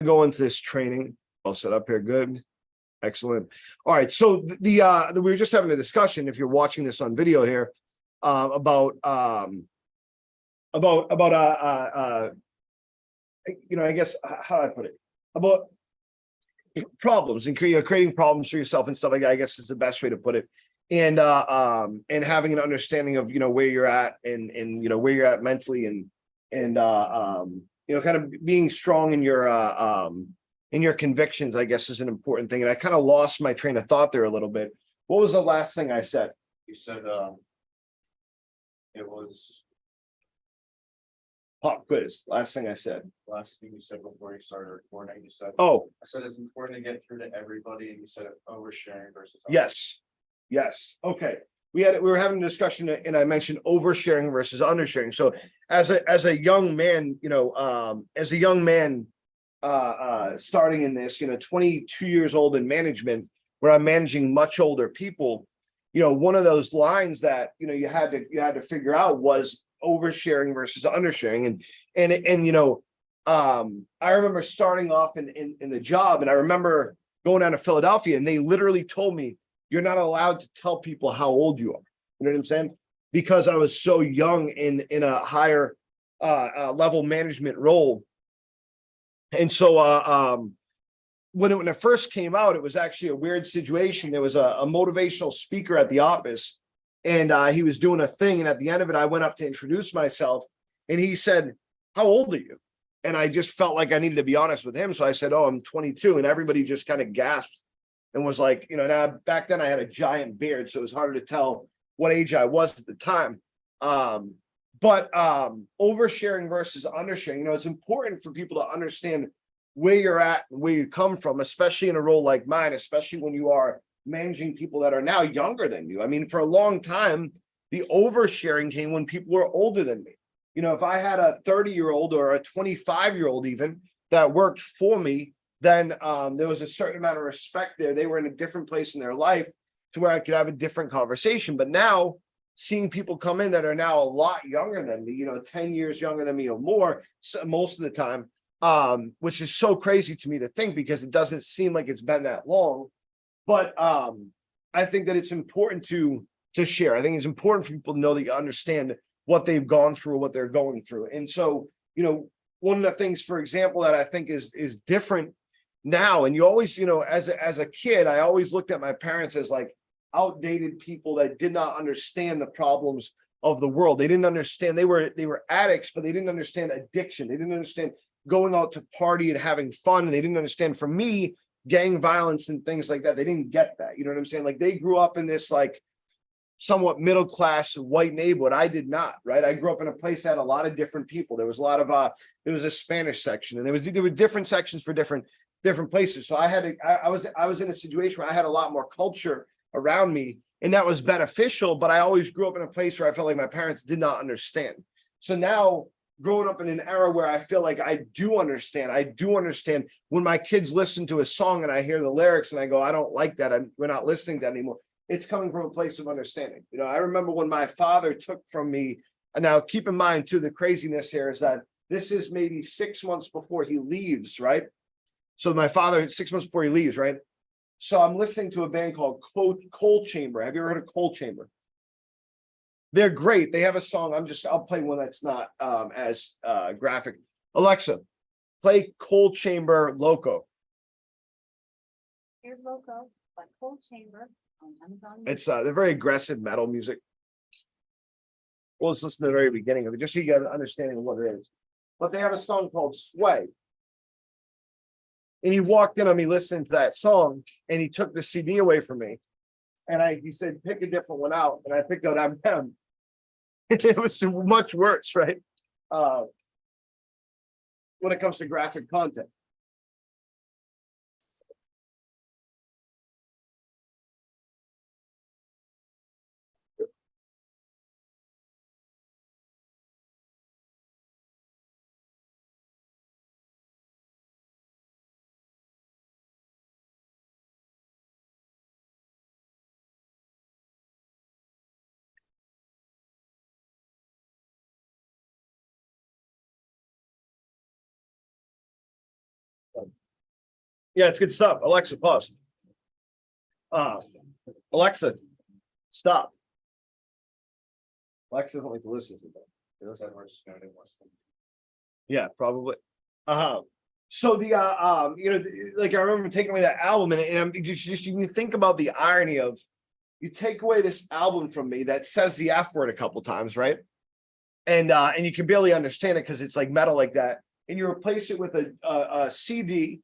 go into this training. All set up here. Good. Excellent. All right. So we were just having a discussion, if you're watching this on video here, about I guess, how do I put it? About problems and creating problems for yourself and stuff like that, I guess is the best way to put it. And having an understanding of, where you're at and where you're at mentally and kind of being strong in your convictions, I guess, is an important thing. And I kind of lost my train of thought there a little bit. What was the last thing I said? You said it was Pop quiz. Last thing I said. last thing you said before you started recording. You said, Oh, I said it's important to get through to everybody, and you said oversharing versus yes. Okay. We were having a discussion and I mentioned oversharing versus undersharing. So as a young man, starting in this, 22 years old in management, where I'm managing much older people, one of those lines that you had to figure out was oversharing versus undersharing. I remember starting off in the job, and I remember going down to Philadelphia, and they literally told me, you're not allowed to tell people how old you are. You know what I'm saying? Because I was so young in a higher level management role. And so when it first came out, it was actually a weird situation. There was a motivational speaker at the office, and he was doing a thing. And at the end of it, I went up to introduce myself, and he said, "How old are you?" And I just felt like I needed to be honest with him. So I said, "Oh, I'm 22." And everybody just kind of gasped and was like, now back then I had a giant beard, so it was harder to tell what age I was at the time. But oversharing versus undersharing, it's important for people to understand where you're at and where you come from, especially in a role like mine, especially when you are managing people that are now younger than you. I mean, for a long time, the oversharing came when people were older than me. If I had a 30-year-old or a 25-year-old even that worked for me, then there was a certain amount of respect there. They were in a different place in their life to where I could have a different conversation. But now seeing people come in that are now a lot younger than me, 10 years younger than me or more, most of the time, which is so crazy to me to think, because it doesn't seem like it's been that long. But I think that it's important to share. I think it's important for people to know that you understand what they've gone through or what they're going through. And so, one of the things, for example, that I think is different now, and you always, as a kid, I always looked at my parents as like outdated people that did not understand the problems of the world. They didn't understand. They were addicts, but they didn't understand addiction. They didn't understand going out to party and having fun. And they didn't understand, for me, gang violence and things like that. They didn't get that. You know what I'm saying? Like, they grew up in this like somewhat middle class white neighborhood. I did not, right? I grew up in a place that had a lot of different people. There was a lot of there was a Spanish section, and there were different sections for different places. So I was in a situation where I had a lot more culture around me, and that was beneficial. But I always grew up in a place where I felt like my parents did not understand. So now, growing up in an era where I feel like I do understand when my kids listen to a song and I hear the lyrics and I go, I don't like that. We're not listening to that anymore. It's coming from a place of understanding. I remember when my father took from me, and now keep in mind too, the craziness here is that this is maybe 6 months before he leaves, right? So my father, 6 months before he leaves, right? So I'm listening to a band called Coal Chamber. Have you ever heard of Coal Chamber? They're great. They have a song. I'll play one that's not as graphic. Alexa, play Coal Chamber Loco. Here's Loco by Coal Chamber on Amazon. It's they're very aggressive metal music. Well, let's listen to the very beginning of it, just so you get an understanding of what it is. But they have a song called Sway. And he walked in on me listening to that song, and he took the CD away from me. And he said, pick a different one out. And I picked out M. It was much worse, right? When it comes to graphic content. Yeah, it's good stuff. Alexa, pause. Alexa, stop. Alexa doesn't like to listen to that. Feels like we're just gonna do less than- Yeah, probably. So the like I remember taking away that album, and I'm just you think about the irony of you take away this album from me that says the F word a couple times, right? And you can barely understand it because it's like metal like that, and you replace it with a CD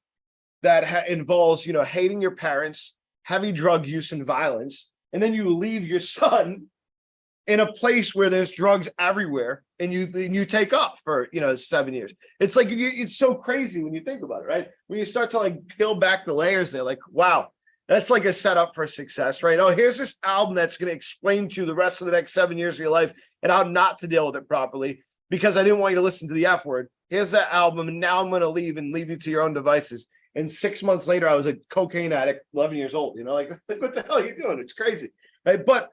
that involves hating your parents, heavy drug use and violence, and then you leave your son in a place where there's drugs everywhere, and you take off for 7 years. It's like it's so crazy when you think about it, right? When you start to like peel back the layers, they're like, wow, that's like a setup for success, right? Oh, here's this album that's going to explain to you the rest of the next 7 years of your life and how not to deal with it properly because I didn't want you to listen to the F word. Here's that album, and now I'm going to leave you to your own devices. And 6 months later, I was a cocaine addict, 11 years old. Like what the hell are you doing? It's crazy, right? But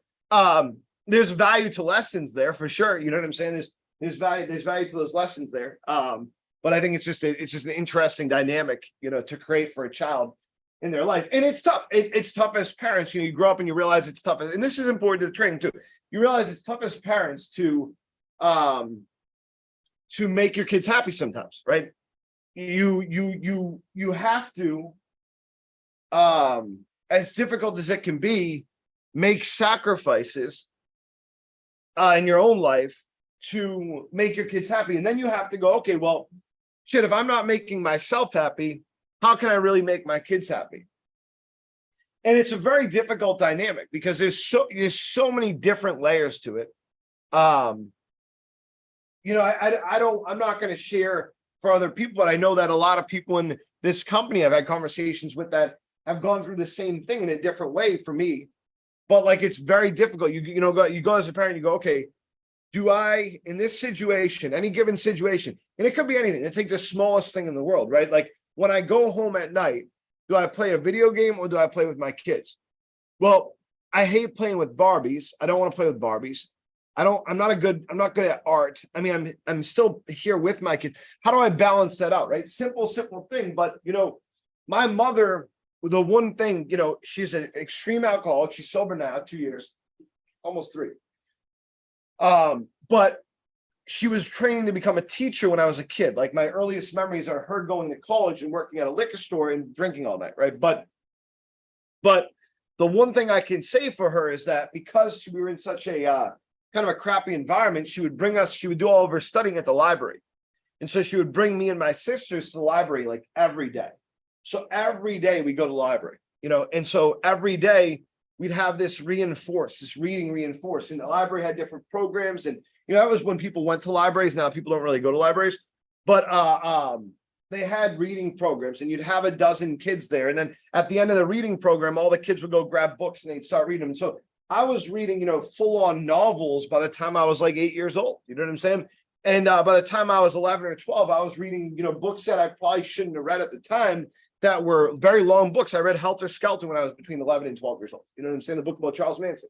there's value to lessons there for sure. You know what I'm saying? There's value to those lessons there. But I think it's just an interesting dynamic, to create for a child in their life. And it's tough. It's tough as parents. You grow up and you realize it's tough. And this is important to the training too. You realize it's tough as parents to make your kids happy sometimes, right? You have to, as difficult as it can be, make sacrifices in your own life to make your kids happy. And then you have to go, okay, well, shit, if I'm not making myself happy, how can I really make my kids happy? And it's a very difficult dynamic because there's so many different layers to it. I'm not going to share for other people, but I know that a lot of people in this company I've had conversations with that have gone through the same thing in a different way for me. But like, it's very difficult. You go as a parent, you go, okay, do I, in this situation, any given situation, and it could be anything. It's like the smallest thing in the world, right? Like when I go home at night, do I play a video game or do I play with my kids? Well, I hate playing with Barbies. I don't want to play with Barbies. I'm not good at art. I mean, I'm still here with my kids. How do I balance that out, right? Simple thing. But, my mother, the one thing, she's an extreme alcoholic. She's sober now, 2 years, almost 3. But she was training to become a teacher when I was a kid. Like my earliest memories are her going to college and working at a liquor store and drinking all night, right? But the one thing I can say for her is that because we were in such a kind of a crappy environment, she would do all of her studying at the library. And so she would bring me and my sisters to the library like every day. So every day we go to the library, and so every day we'd have this reading reinforced. And the library had different programs. And, that was when people went to libraries. Now people don't really go to libraries, but they had reading programs and you'd have a dozen kids there. And then at the end of the reading program, all the kids would go grab books and they'd start reading them. And so I was reading, full on novels by the time I was like 8 years old. You know what I'm saying? And by the time I was 11 or 12, I was reading, books that I probably shouldn't have read at the time that were very long books. I read Helter Skelter when I was between 11 and 12 years old. You know what I'm saying? The book about Charles Manson.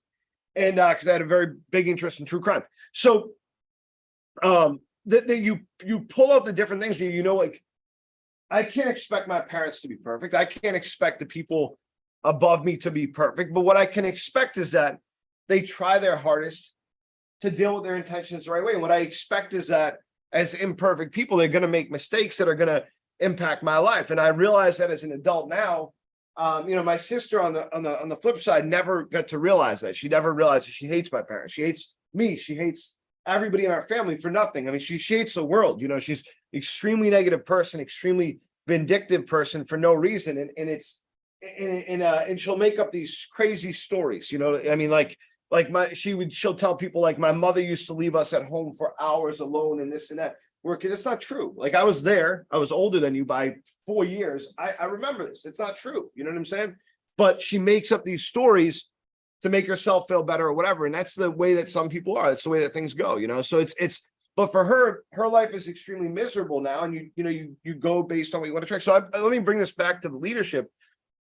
And because I had a very big interest in true crime. So you pull out the different things, like I can't expect my parents to be perfect. I can't expect the people above me to be perfect. But what I can expect is that they try their hardest to deal with their intentions the right way. And what I expect is that as imperfect people, they're going to make mistakes that are going to impact my life. And I realize that as an adult now. My sister on the flip side never got to realize that. She never realized that she hates my parents. She hates me. She hates everybody in our family for nothing. I mean, she hates the world. She's extremely negative person, extremely vindictive person for no reason. And she'll make up these crazy stories. I mean, she'll tell people like my mother used to leave us at home for hours alone and this and that. It's not true. Like I was there. I was older than you by 4 years. I remember this. It's not true. You know what I'm saying? But she makes up these stories to make herself feel better or whatever. And that's the way that some people are. That's the way that things go, So but for her life is extremely miserable now. And you go based on what you want to try. So let me bring this back to the leadership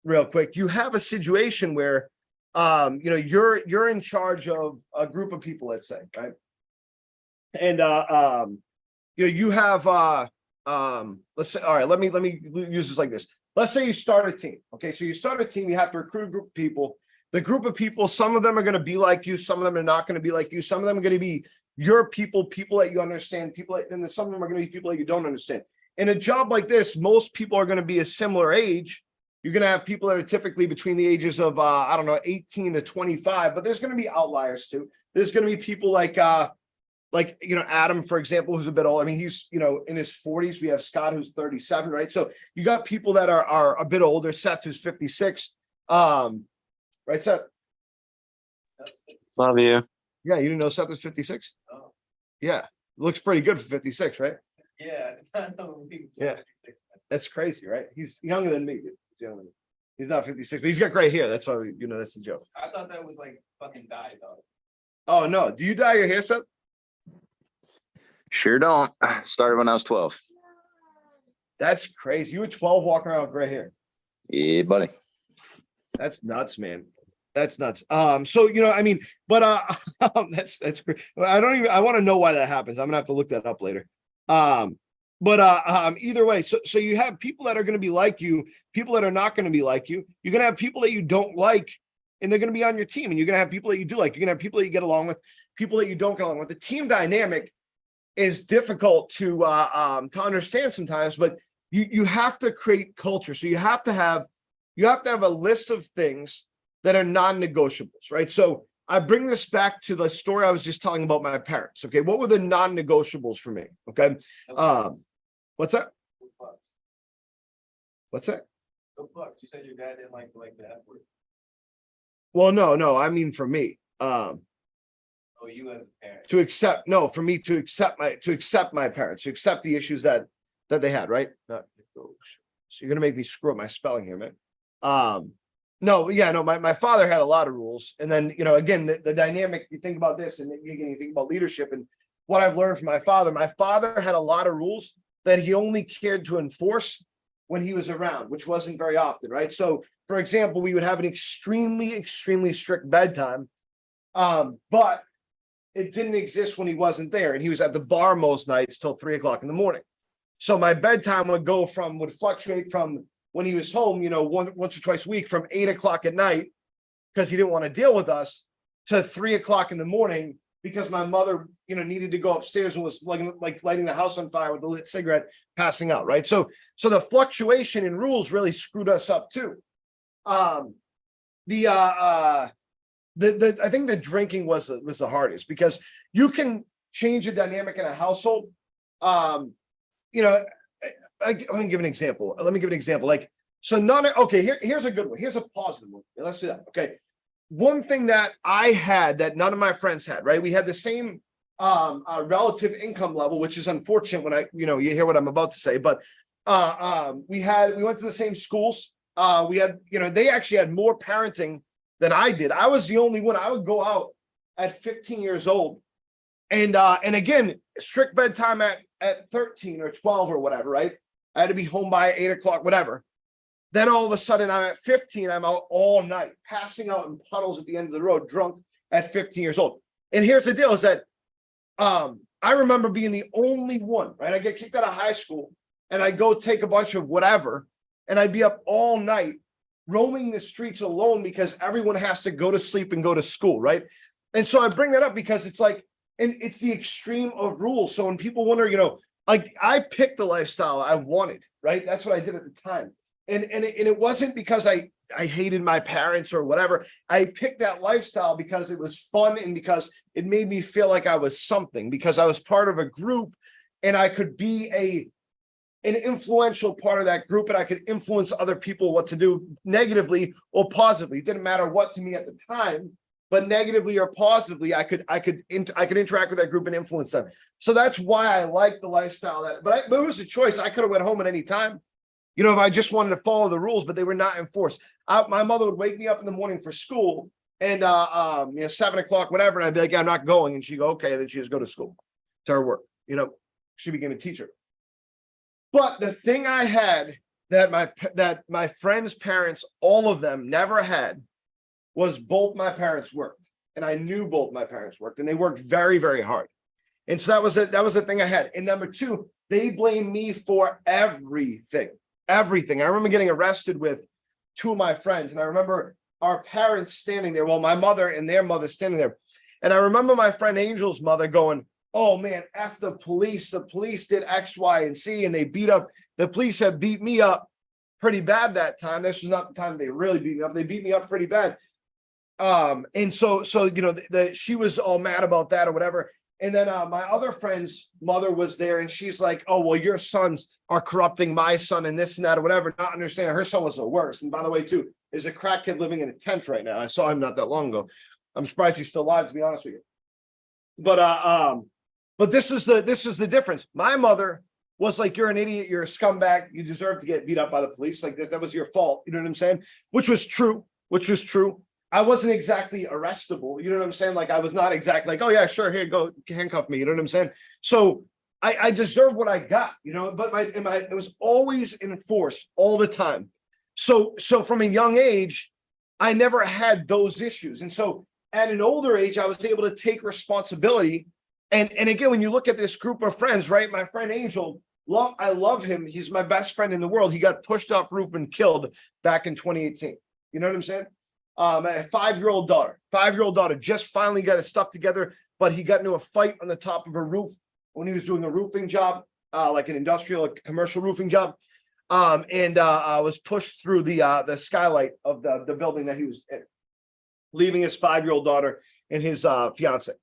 real quick. You have a situation where, you're in charge of a group of people, let's say, right? And, you have let's say, all right, let me use this like this. let's say you start a team. Okay, so you start a team, you have to recruit a group of people. The group of people, some of them are going to be like you, some of them are not going to be like you, some of them are going to be your people, people that you understand, and then some of them are going to be people that you don't understand. In a job like this, most people are going to be a similar age. You're going to have people that are typically between the ages of, I don't know, 18 to 25, but there's going to be outliers too. There's going to be people like, Adam, for example, who's a bit old. I mean, he's, in his 40s. We have Scott, who's 37, right? So you got people that are a bit older. Seth, who's 56. Right, Seth? Love you. Yeah, you didn't know Seth was 56? Oh, Yeah, looks pretty good for 56, right? yeah. Yeah. That's crazy, right? He's younger than me. Dude. He's younger than me. He's not 56, but he's got gray hair. That's why that's the joke. I thought that was like fucking dye, though. Oh no, do you dye your hair, Seth? Sure don't. Started when I was 12. That's crazy. You were 12 walking around with gray hair. Yeah, buddy. That's nuts, man. That's nuts. So but that's great. I want to know why that happens. I'm gonna have to look that up later. Either way, so you have people that are going to be like you, people that are not going to be like you. You're going to have people that you don't like, and they're going to be on your team, and you're going to have people that you do like. You're going to have people that you get along with, people that you don't get along with. The team dynamic is difficult to understand sometimes, but you have to create culture. So you have to have a list of things that are non-negotiables, right? So I bring this back to the story I was just telling about my parents. Okay, what were the non-negotiables for me? Okay, what's that? What's that? Go Bucks. You said your dad didn't like the F word. Well, no, I mean for me, Oh, you as a parent. for me to accept my parents, to accept the issues that they had, right? So you're gonna make me screw up my spelling here, man. My father had a lot of rules. And then, again, the dynamic, you think about this and you think about leadership and what I've learned from my father had a lot of rules that he only cared to enforce when he was around, which wasn't very often, right? So, for example, we would have an extremely, extremely strict bedtime, but it didn't exist when he wasn't there. And he was at the bar most nights till 3 o'clock in the morning. So my bedtime would fluctuate from when he was home, once or twice a week from 8 o'clock at night, because he didn't want to deal with us, to 3 o'clock in the morning, because my mother, needed to go upstairs and was like lighting the house on fire with a lit cigarette, passing out, right? So the fluctuation in rules really screwed us up too. I think the drinking was the hardest, because you can change the dynamic in a household. Let me give an example. Like, so here's a good one. Here's a positive one. Let's do that. Okay. One thing that I had that none of my friends had, right? We had the same relative income level, which is unfortunate when you hear what I'm about to say, but we went to the same schools. We had, they actually had more parenting than I did. I was the only one. I would go out at 15 years old. And again, strict bedtime at 13 or 12 or whatever, right? I had to be home by 8 o'clock, whatever. Then all of a sudden I'm at 15, I'm out all night, passing out in puddles at the end of the road, drunk at 15 years old. And here's the deal is that I remember being the only one, right? I get kicked out of high school and I go take a bunch of whatever, and I'd be up all night roaming the streets alone because everyone has to go to sleep and go to school, right? And so I bring that up because it's like, and it's the extreme of rules. So when people wonder, like I picked the lifestyle I wanted, right? That's what I did at the time. And it wasn't because I hated my parents or whatever. I picked that lifestyle because it was fun and because it made me feel like I was something, because I was part of a group and I could be an influential part of that group, and I could influence other people what to do negatively or positively. It didn't matter what to me at the time, but negatively or positively, I could interact with that group and influence them. So that's why I like the lifestyle but it was a choice. I could have went home at any time, if I just wanted to follow the rules, but they were not enforced. My mother would wake me up in the morning for school and 7 o'clock, whatever. And I'd be like, yeah, I'm not going. And she'd go, okay. And then she'd just go to school to her work, she became a teacher. But the thing I had that my friends' parents, all of them never had, was both my parents worked. And I knew both my parents worked, and they worked very, very hard. And so that was the thing I had. And number two, they blamed me for everything. everything. I remember getting arrested with two of my friends, and I remember our parents standing there, well, my mother and their mother standing there. And I remember my friend Angel's mother going, oh man, F the police did X, Y, and Z, and the police had beat me up pretty bad that time. This was not the time they really beat me up. They beat me up pretty bad. And so, you know, she was all mad about that or whatever. And then my other friend's mother was there, and she's like, oh, well, your sons are corrupting my son and this and that or whatever, not understanding her son was the worst. And by the way, too, is a crack kid living in a tent right now. I saw him not that long ago. I'm surprised he's still alive, to be honest with you. But this is the difference. My mother was like, you're an idiot, you're a scumbag, you deserve to get beat up by the police. Like that was your fault. You know what I'm saying? Which was true. I wasn't exactly arrestable. You know what I'm saying? Like I was not exactly like, oh yeah, sure, here, go handcuff me. You know what I'm saying? So I deserve what I got, you know, but it was always enforced all the time. So from a young age, I never had those issues. And so at an older age, I was able to take responsibility. And again, when you look at this group of friends, right? My friend Angel, I love him. He's my best friend in the world. He got pushed off roof and killed back in 2018. You know what I'm saying? A 5-year-old daughter just finally got his stuff together, but he got into a fight on the top of a roof when he was doing a roofing job, like an industrial, like commercial roofing job. And was pushed through the skylight of the building that he was in, leaving his 5-year-old daughter and his fiance.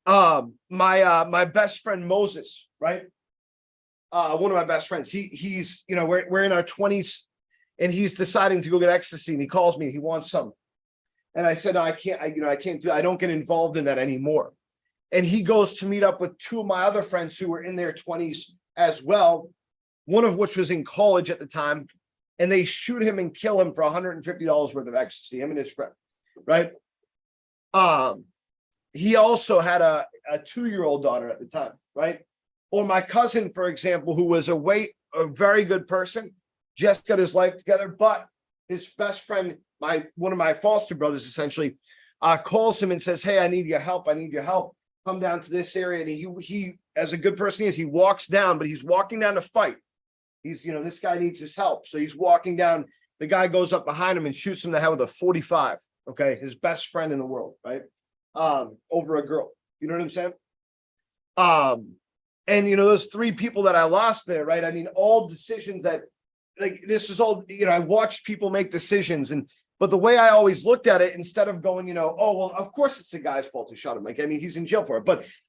My best friend Moses, right? One of my best friends. He's you know, we're in our 20s, and he's deciding to go get ecstasy, and he calls me. He wants some, and I said, no, I can't. I can't do. I don't get involved in that anymore. And he goes to meet up with two of my other friends who were in their 20s as well, one of which was in college at the time, and they shoot him and kill him for $150 worth of ecstasy, him and his friend, right? He also had a 2-year-old daughter at the time, right? Or my cousin, for example, who was a very good person, just got his life together, but his best friend, one of my foster brothers, essentially, calls him and says, hey, I need your help. Come down to this area. And he, as a good person he walks down, but he's walking down to fight. He's, you know, this guy needs his help. So he's walking down. The guy goes up behind him and shoots him in the head with a 45. Okay. His best friend in the world, right? Over a girl. You know what I'm saying? And you know, those 3 people that I lost there, right? I mean, all decisions that, like, this is all, you know, I watched people make decisions, but the way I always looked at it, instead of going, you know, oh, well, of course it's the guy's fault who shot him. Like, I mean, he's in jail for it.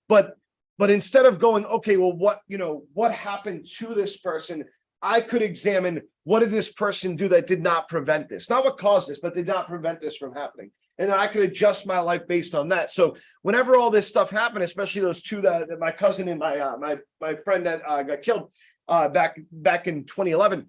But instead of going, okay, well, what happened to this person? I could examine, what did this person do that did not prevent this? Not what caused this, but did not prevent this from happening. And then I could adjust my life based on that. So whenever all this stuff happened, especially those two, that my cousin and my friend that got killed back in 2011,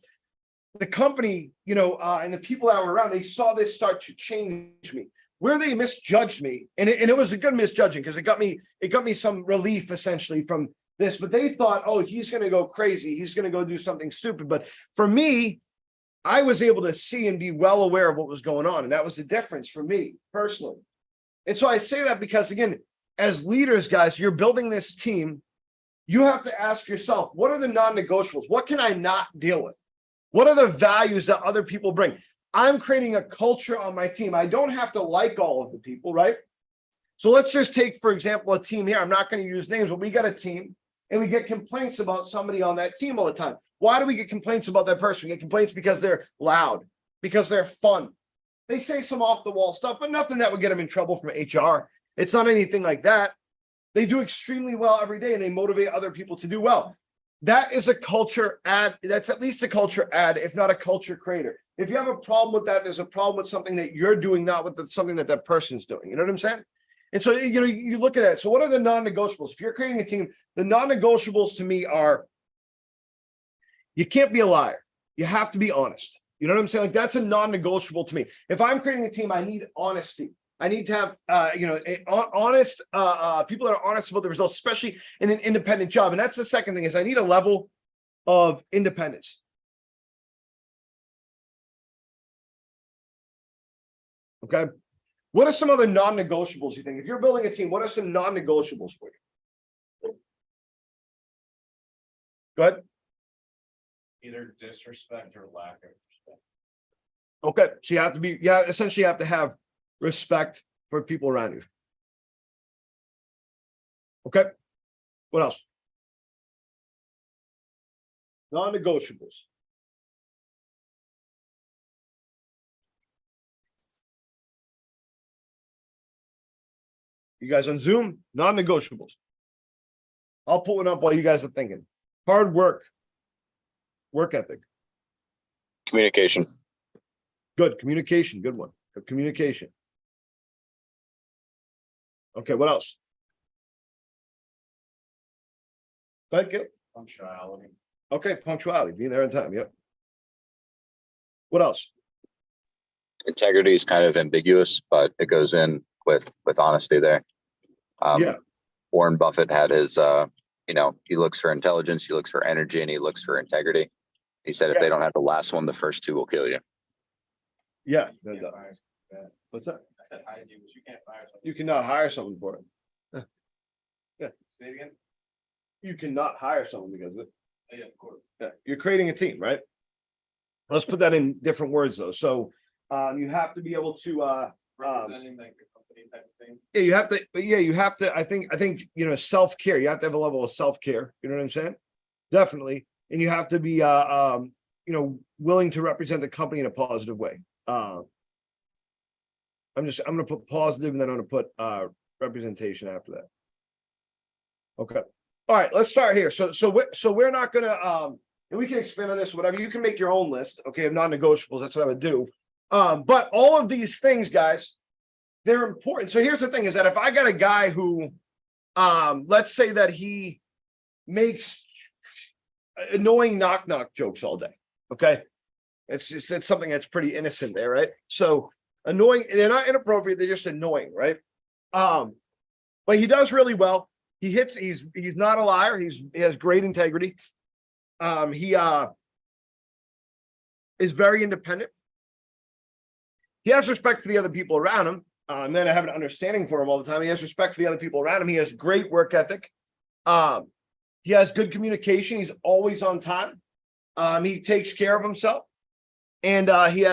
the company, you know, and the people that were around, they saw this start to change me. Where they misjudged me, and it was a good misjudging, because it got me some relief essentially from this. But they thought, oh, he's going to go crazy, he's going to go do something stupid. But for me, I was able to see and be well aware of what was going on, and that was the difference for me personally. And so I say that because, again, as leaders, guys, you're building this team. You have to ask yourself, what are the non-negotiables? What can I not deal with? What are the values that other people bring? I'm creating a culture on my team. I don't have to like all of the people, right? So let's just take, for example, a team here. I'm not going to use names, but we got a team, and we get complaints about somebody on that team all the time. Why do we get complaints about that person? We get complaints because they're loud, because they're fun. They say some off-the-wall stuff, but nothing that would get them in trouble from HR. It's not anything like that. They do extremely well every day, and they motivate other people to do well. That is a culture ad. That's at least a culture ad, if not a culture creator. If you have a problem with that, there's a problem with something that you're doing, not with something that that person's doing. You know what I'm saying? And so, you know, you look at that. So what are the non-negotiables? If you're creating a team, the non-negotiables to me are, you can't be a liar. You have to be honest. You know what I'm saying? Like, that's a non-negotiable to me. If I'm creating a team, I need honesty. I need to have, honest people that are honest about the results, especially in an independent job. And that's the second thing, is I need a level of independence. Okay. What are some other non-negotiables you think? If you're building a team, what are some non-negotiables for you? Go ahead. Either disrespect or lack of respect. Okay, so you have to be, yeah, essentially you have to have respect for people around you. Okay, what else? Non-negotiables. You guys on Zoom, non-negotiables. I'll put one up while you guys are thinking. Hard work. Work ethic. Communication. Good. Communication. Good one. Good communication. Okay, what else? Go ahead, Gil. Punctuality. Okay, punctuality, being there on time. Yep. What else? Integrity is kind of ambiguous, but it goes in with honesty there. Yeah. Warren Buffett had his, he looks for intelligence, he looks for energy, and he looks for integrity. He said, if Yeah. they don't have the last one, the first two will kill you. Yeah. You can't fire someone. What's that? I said hi to you, but you can't fire someone. You cannot hire someone for it. Say it again? You cannot hire someone because of it. Yeah, of course. Yeah, you're creating a team, right? Let's put that in different words though. So you have to be able to Representing like the company type of thing. yeah, you have to, but yeah, you have to, I think, self-care. You have to have a level of self-care. You know what I'm saying? Definitely. And you have to be willing to represent the company in a positive way. I'm gonna put positive and then I'm gonna put representation after that. Okay. All right, let's start here. So we're not gonna and we can expand on this, whatever. You can make your own list, okay, of non-negotiables. That's what I would do. But all of these things, guys, they're important. So here's the thing: is that if I got a guy who, let's say that he makes annoying knock jokes all day, okay, it's something that's pretty innocent there, right? So annoying, they're not inappropriate; they're just annoying, right? But he does really well. He's not a liar. He has great integrity. He is very independent. He has respect for the other people around him. And then I have an understanding for him all the time. He has respect for the other people around him. He has great work ethic. He has good communication. He's always on time. He takes care of himself. And he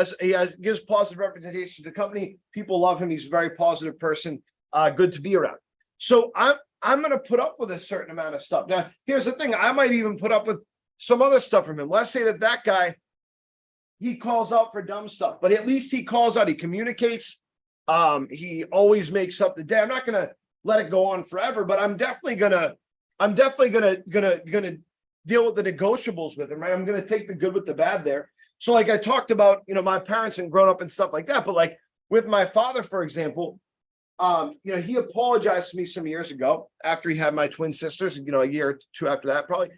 gives positive representation to the company. People love him. He's a very positive person. Good to be around. So I'm going to put up with a certain amount of stuff. Now, here's the thing. I might even put up with some other stuff from him. Let's say that guy, he calls out for dumb stuff, but at least he calls out, he communicates. He always makes up the day. I'm not going to let it go on forever, but I'm definitely going to deal with the negotiables with him, right? I'm going to take the good with the bad there. So like I talked about, my parents and growing up and stuff like that, but like with my father, for example, he apologized to me some years ago after he had my twin sisters, a year or two after that, probably.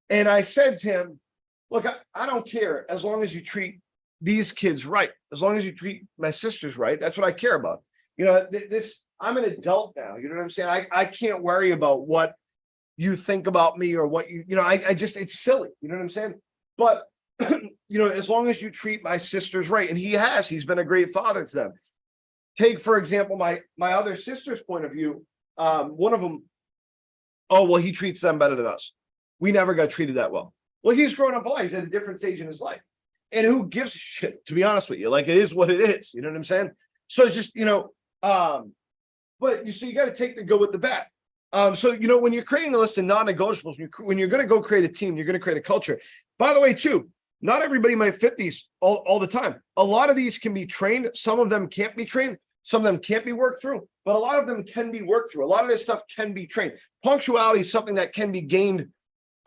And I said to him, look, I don't care as long as you treat these kids right, as long as you treat my sisters right. That's what I care about. I'm an adult now. You know what I'm saying? I can't worry about what you think about me or what I just, it's silly. You know what I'm saying? But, as long as you treat my sisters right, and he's been a great father to them. Take, for example, my other sister's point of view. One of them, oh, well, he treats them better than us. We never got treated that well. Well, he's grown up a lot. He's at a different stage in his life. And who gives a shit, to be honest with you? Like, it is what it is. You know what I'm saying? So it's just, but you got to take the good with the bad. So, when you're creating a list of non-negotiables, when you're going to go create a team, you're going to create a culture. By the way, too, not everybody might fit these all the time. A lot of these can be trained. Some of them can't be trained. Some of them can't be worked through, but a lot of them can be worked through. A lot of this stuff can be trained. Punctuality is something that can be gained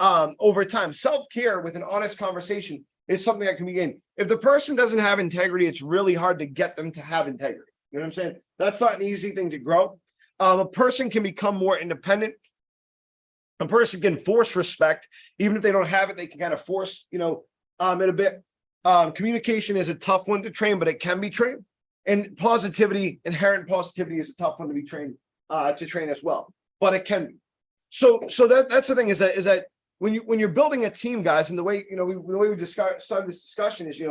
over time. Self-care with an honest conversation is something that can be gained. If the person doesn't have integrity, it's really hard to get them to have integrity. You know what I'm saying? That's not an easy thing to grow. A person can become more independent. A person can force respect. Even if they don't have it, they can kind of force, it a bit. Communication is a tough one to train, but it can be trained. And inherent positivity is a tough one to be trained, to train as well, but it can be. So that's the thing is that when you're building a team, guys, and the way, the way we just started this discussion is,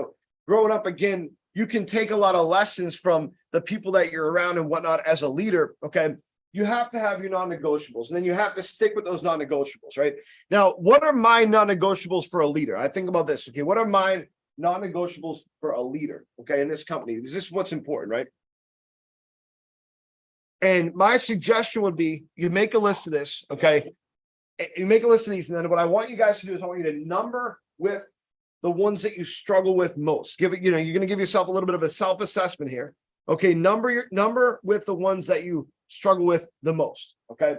growing up again, you can take a lot of lessons from the people that you're around and whatnot as a leader. Okay. you have to have your non-negotiables, and then you have to stick with those non-negotiables, right? Now, what are my non-negotiables for a leader? I think about this. Okay, what are my non-negotiables for a leader? Okay, in this company, is this what's important, right? And my suggestion would be you make a list of this, okay? You make a list of these, and then what I want you guys to do is I want you to number with the ones that you struggle with most. Give it, you're going to give yourself a little bit of a self-assessment here. Okay, number with the ones that you struggle with the most. Okay.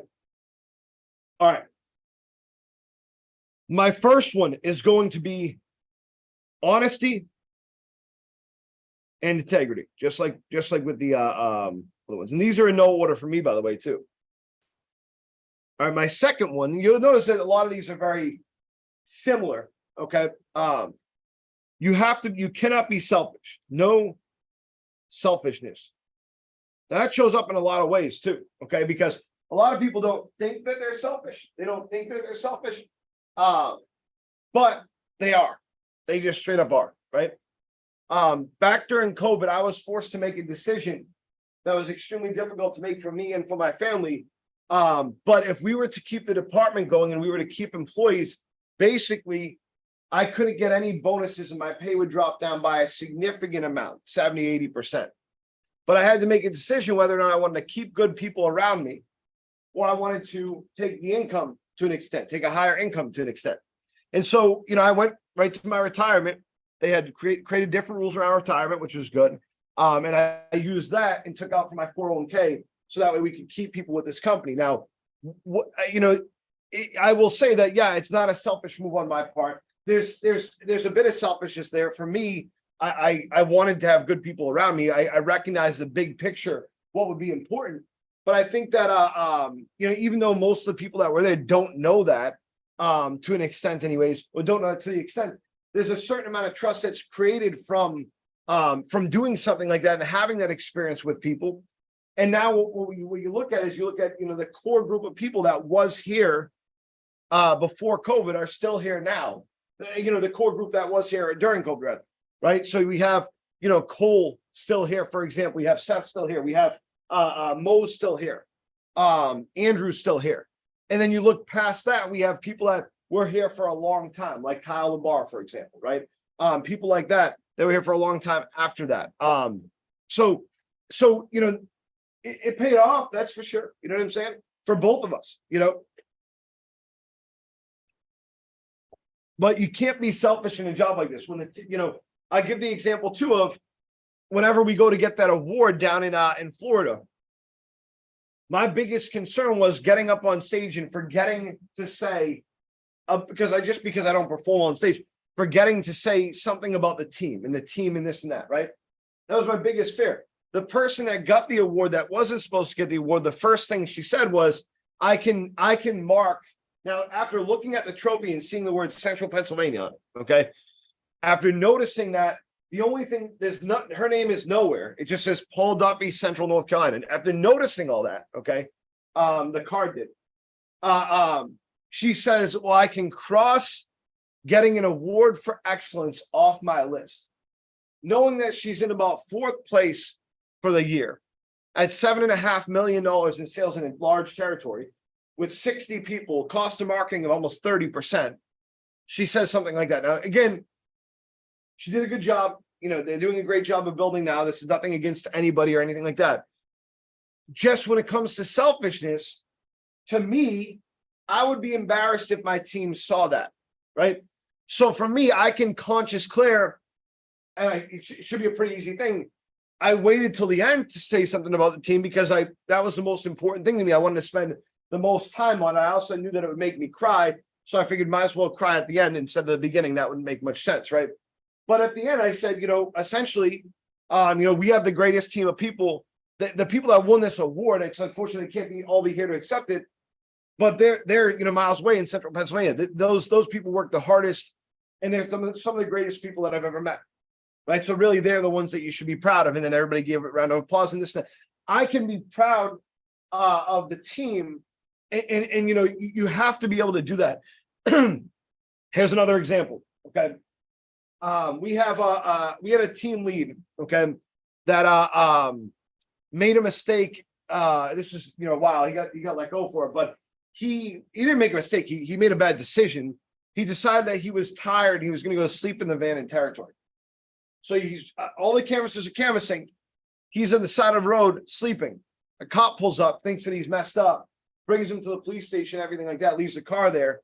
All right. My first one is going to be honesty and integrity, just like with the other ones. And these are in no order for me, by the way, too. All right, my second one, you'll notice that a lot of these are very similar. Okay. You cannot be selfish. No selfishness. That shows up in a lot of ways too. Okay. Because a lot of people don't think that they're selfish. They don't think that they're selfish. But they are. They just straight up are, right? Back during COVID, I was forced to make a decision that was extremely difficult to make for me and for my family. But if we were to keep the department going and we were to keep employees, basically, I couldn't get any bonuses and my pay would drop down by a significant amount, 70, 80%. But I had to make a decision whether or not I wanted to keep good people around me or I wanted to take the income to an extent, take a higher income to an extent. And so, I went right to my retirement. They had created different rules around retirement, which was good. And I used that and took out for my 401k so that way we could keep people with this company. Now, I will say that, yeah, it's not a selfish move on my part. There's a bit of selfishness there. For me, I wanted to have good people around me. I recognize the big picture, what would be important. But I think that, even though most of the people that were there don't know that, to an extent anyways, or don't know to the extent, there's a certain amount of trust that's created from doing something like that and having that experience with people. And now what you look at is you look at, the core group of people that was here before COVID are still here now. The core group that was here during COVID, right? So we have, Cole still here, for example. We have Seth still here. We have Mo's still here. Andrew's still here. And then you look past that, we have people that were here for a long time, like Kyle LeBar, for example, right? People like that were here for a long time after that. So it paid off, that's for sure. You know what I'm saying? For both of us, But you can't be selfish in a job like this. When I give the example too of whenever we go to get that award down in Florida, my biggest concern was getting up on stage and forgetting to say, because I don't perform on stage, forgetting to say something about the team and this and that, right? That was my biggest fear. The person that got the award that wasn't supposed to get the award, the first thing she said was, I can mark. Now, after looking at the trophy and seeing the word Central Pennsylvania on it, okay, after noticing that the only thing her name is nowhere. It just says Paul Duffy, Central North Carolina. And after noticing all that, okay, the card did. She says, well, I can cross getting an award for excellence off my list, knowing that she's in about 4th place for the year at $7.5 million in sales in a large territory with 60 people, cost of marketing of almost 30%. She says something like that. Now, again, she did a good job. They're doing a great job of building now. This is nothing against anybody or anything like that. Just when it comes to selfishness, to me, I would be embarrassed if my team saw that, right? So for me, I can conscious clear, and it should be a pretty easy thing. I waited till the end to say something about the team because that was the most important thing to me. I wanted to spend the most time on it. I also knew that it would make me cry. So I figured might as well cry at the end instead of the beginning. That wouldn't make much sense, right? But at the end, I said, essentially, we have the greatest team of people. The people that won this award, it's unfortunately can't all be here to accept it, but they're miles away in Central Pennsylvania. Those people work the hardest, and they're some of the greatest people that I've ever met, right? So really, they're the ones that you should be proud of. And then everybody gave a round of applause and this. And that. I can be proud of the team, and you have to be able to do that. Here's another example. Okay. We had a team lead, okay, that made a mistake this is, wow, he got let go for it, but he didn't make a mistake. He made a bad decision. He decided that he was tired. He was going to go sleep in the van in territory. So he's all the canvassers are canvassing. He's on the side of the road sleeping. A cop pulls up, thinks that he's messed up, brings him to the police station, everything like that, leaves the car there.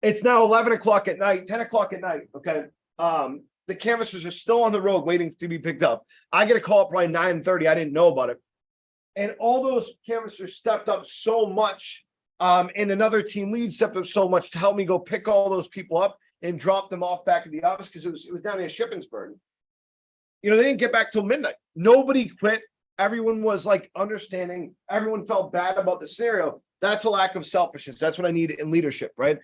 It's now 11 o'clock at night, 10 o'clock at night. Okay. The canvassers are still on the road waiting to be picked up. I get a call at probably 9:30. I didn't know about it. And all those canvassers stepped up so much. And another team lead stepped up so much to help me go pick all those people up and drop them off back at the office because it was down in Shippensburg. They didn't get back till midnight. Nobody quit. Everyone was like understanding. Everyone felt bad about the scenario. That's a lack of selfishness. That's what I need in leadership, right?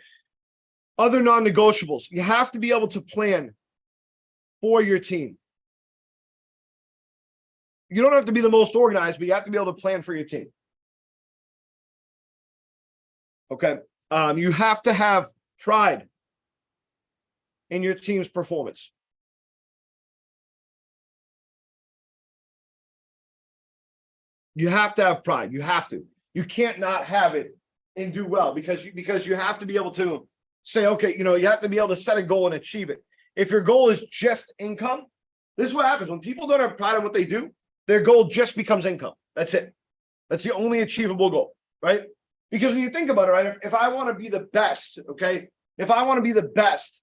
Other non-negotiables. You have to be able to plan for your team. You don't have to be the most organized, but you have to be able to plan for your team. Okay. You have to have pride in your team's performance. You have to have pride. You have to. You can't not have it and do well because you have to be able to say, okay, you have to be able to set a goal and achieve it. If your goal is just income, this is what happens when people don't have pride in what they do. Their goal just becomes income. That's it. That's the only achievable goal, right? Because when you think about it, right, if I want to be the best, okay, if I want to be the best,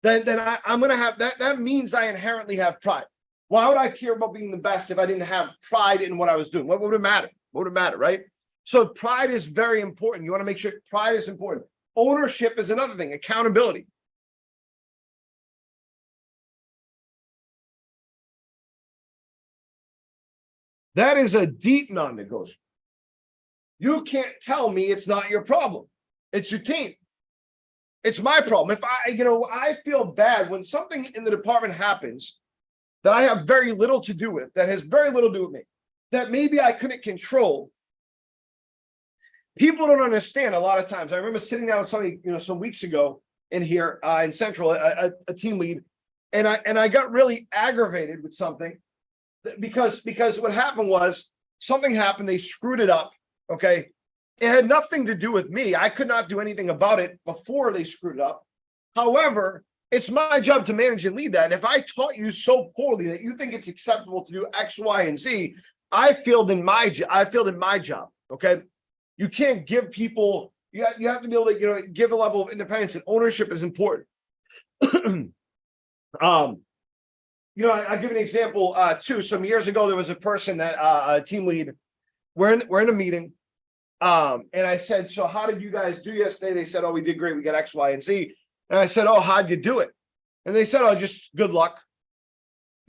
then I'm going to have that. That means I inherently have pride. Why would I care about being the best if I didn't have pride in what I was doing? What would it matter? What would it matter, right? So pride is very important. You want to make sure pride is important. Ownership is another thing. Accountability. That is a deep non-negotiable. You can't tell me it's not your problem. It's your team. It's my problem. If I feel bad when something in the department happens that I have very little to do with, that has very little to do with me, that maybe I couldn't control. People don't understand a lot of times. I remember sitting down with somebody, some weeks ago in here in Central, a team lead, and I got really aggravated with something because what happened was something happened. They screwed it up. Okay. It had nothing to do with me. I could not do anything about it before they screwed it up. However, it's my job to manage and lead that. And if I taught you so poorly that you think it's acceptable to do X, Y, and Z, I failed in my job. Okay. You can't give people, you have to be able to, give a level of independence, and ownership is important. I give an example too. Some years ago, there was a person that a team lead, we're in a meeting. And I said, so how did you guys do yesterday? They said, oh, we did great. We got X, Y, and Z. And I said, oh, how'd you do it? And they said, oh, just good luck.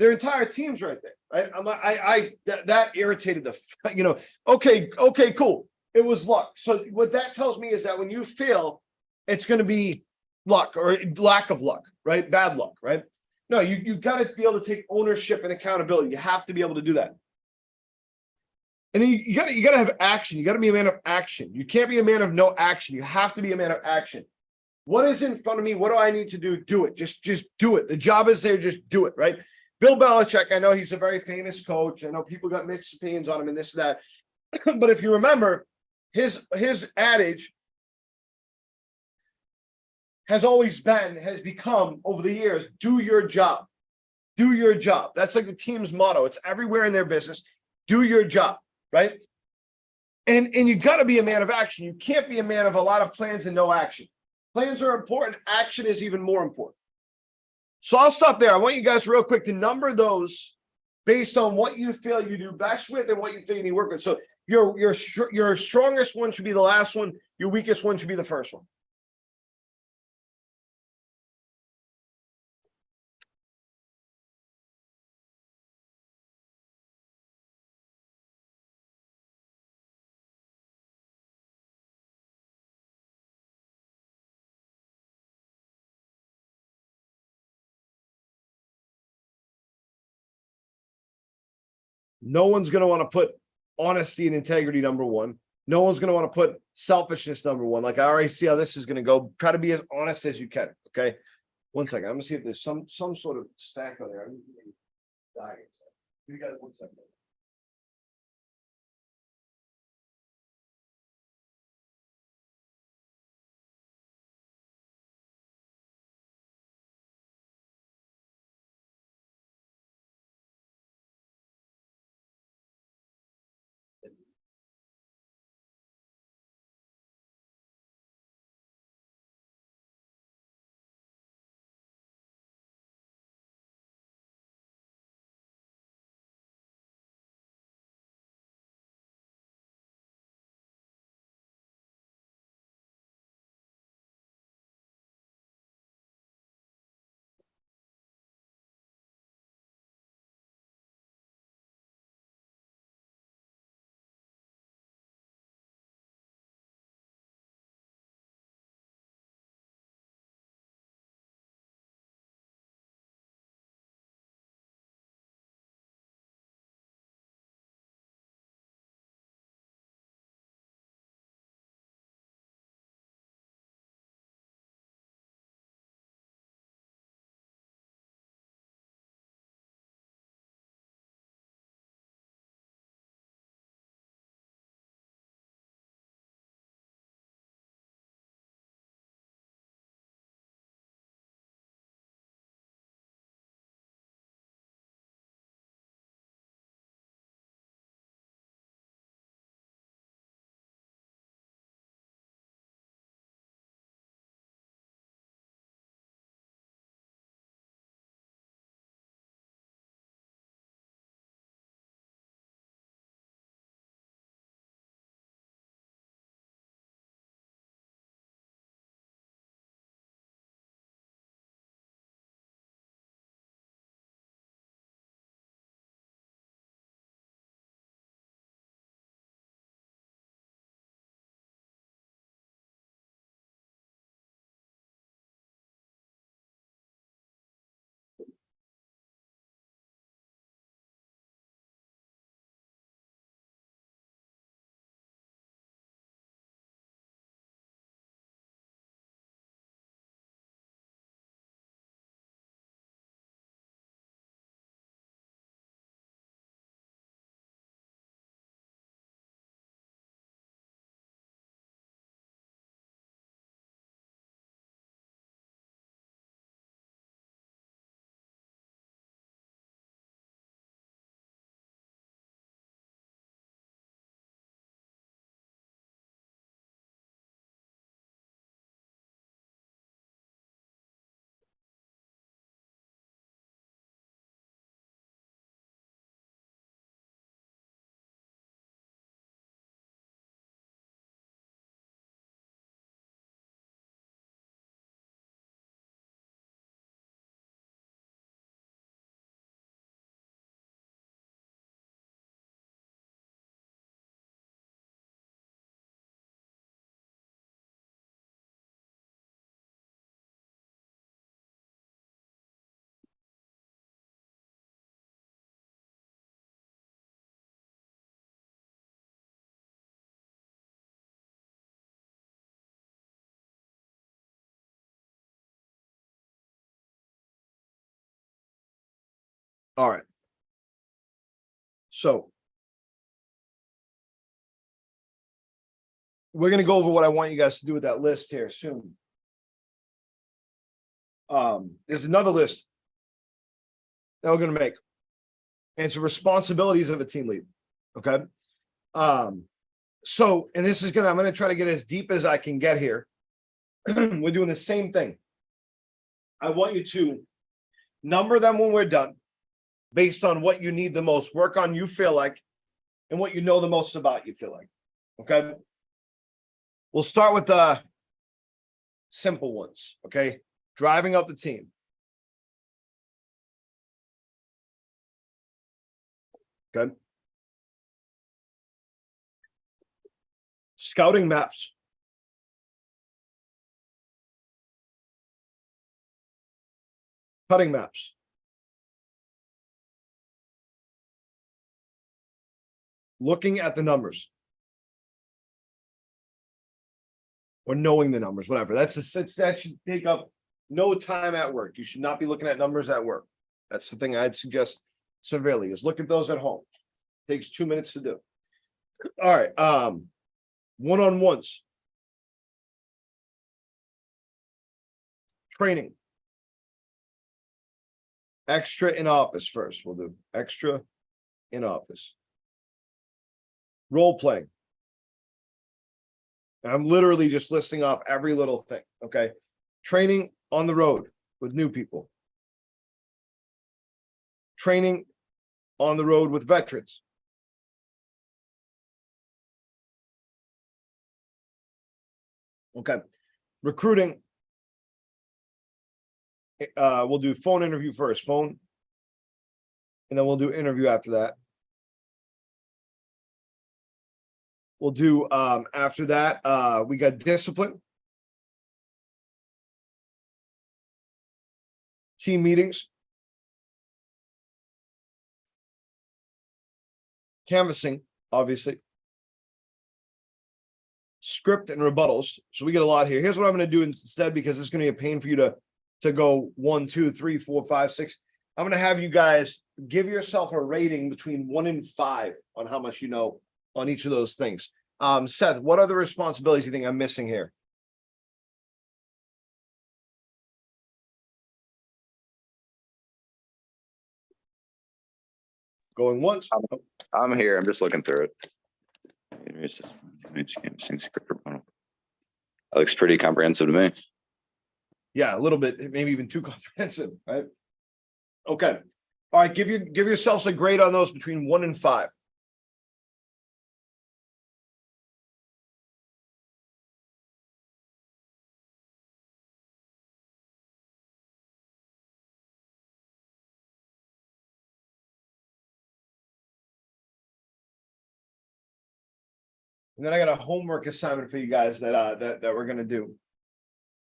Their entire team's right there. Right? I'm like, that irritated the, okay, cool. It was luck. So what that tells me is that when you fail, it's going to be luck or lack of luck, right? Bad luck, right? No, you got to be able to take ownership and accountability. You have to be able to do that. And then you got to have action. You got to be a man of action. You can't be a man of no action. You have to be a man of action. What is in front of me? What do I need to do? Do it. Just do it. The job is there. Just do it. Right. Bill Belichick, I know he's a very famous coach. I know people got mixed opinions on him and this and that. But if you remember, his adage has become over the years, do your job. Do your job. That's like the team's motto. It's everywhere in their business. Do your job. Right. And you got to be a man of action. You can't be a man of a lot of plans and no action. Plans are important. Action is even more important. So I'll stop there. I want you guys real quick to number those based on what you feel you do best with and what you feel you need to work with. So your strongest one should be the last one. Your weakest one should be the first one. No one's going to want to put honesty and integrity number one. No one's going to want to put selfishness number one. Like I already see how this is going to go. Try to be as honest as you can. Okay. 1 second. I'm going to see if there's some sort of stack on there. You guys 1 second. All right. So we're gonna go over what I want you guys to do with that list here soon. There's another list that we're gonna make. And it's the responsibilities of a team lead. Okay. So, and this is I'm gonna try to get as deep as I can get here. We're doing the same thing. I want you to number them when we're done, based on what you need the most work on, you feel like, and what you know the most about, you feel like. Okay. We'll start with the simple ones. Okay. Driving out the team. Okay. Scouting maps. Cutting maps. Looking at the numbers. Or knowing the numbers, whatever. That should take up no time at work. You should not be looking at numbers at work. That's the thing I'd suggest severely, is look at those at home. Takes 2 minutes to do. All right. One-on-ones. Training. Extra in office first. We'll do extra in office. Role playing. I'm literally just listing off every little thing. Okay. Training on the road with new people. Training on the road with veterans. Okay. Recruiting. We'll do phone interview first, phone. And then we'll do interview after that. We'll do after that, we got discipline. Team meetings. Canvassing, obviously. Script and rebuttals. So we get a lot here. Here's what I'm going to do instead, because it's going to be a pain for you to go 1, 2, 3, 4, 5, 6. I'm going to have you guys give yourself a rating between 1 and 5 on how much you know on each of those things. Seth, what other responsibilities do you think I'm missing here? Going once. I'm here. I'm just looking through it. It's just canvassing script proposal. That looks pretty comprehensive to me. Yeah, a little bit, maybe even too comprehensive, right? Okay. All right, give yourselves a grade on those between 1 and 5. And then I got a homework assignment for you guys that we're gonna do.